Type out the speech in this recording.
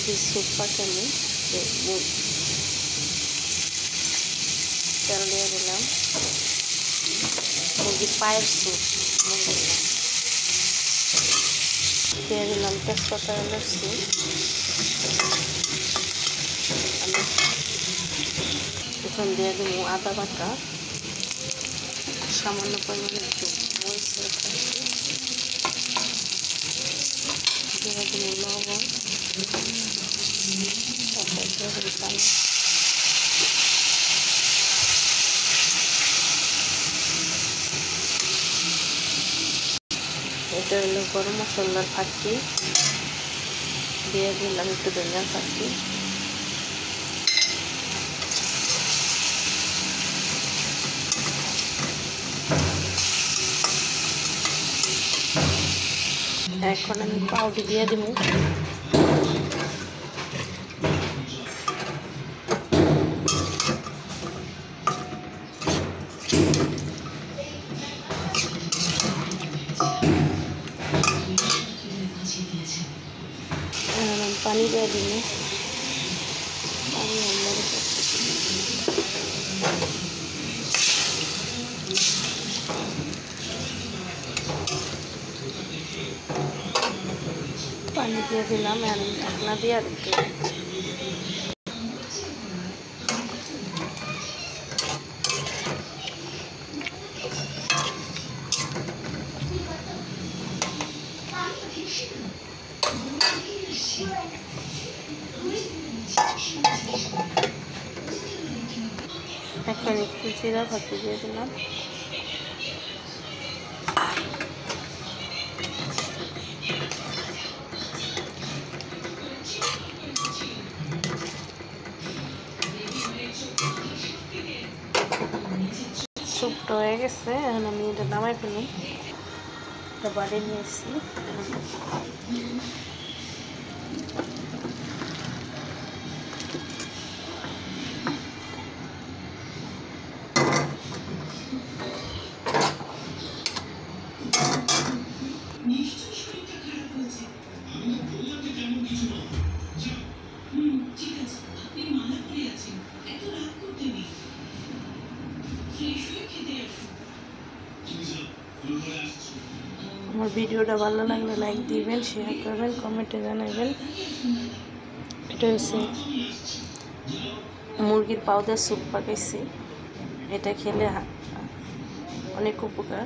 মুরগির স্যুপ পাকে আমি তেল দিয়ে দিলাম। মুরগির পায়ের স্যুপ দিয়ে দিলাম তেজপাতা এলাচি। এখন দিয়ে দেবো আদা বাটা, সামান্য পরিমাণে একটু মরিচের দিয়ে দেবো লবণ, তারপর দিয়ে দেবো পানি। এটা হলো গরম মশলার ফাঁকি, দিয়ে দিলাম একটু ধনিয়ার ফাঁকি। এখন আমি পাউডার দিয়ে দেবো। পানি দিয়ে দিব। পানি পানি দিয়ে দিলাম, আর ঢাকনা দিয়ে দিতে। এখন একটু জিরা ভাজি দিয়ে দিলাম। স্যুপটা হয়ে গেছে, এখন আমি এটা নামাই ফেলি। এটা বাড়ি নিয়েছি। আমার ভিডিওটা ভালো লাগলে লাইক দিবেন, শেয়ার করবেন, কমেন্টে জানাবেন। এটা হচ্ছে মুরগির পাউডার স্যুপ পাকাইছি। এটা খেলে অনেক উপকার।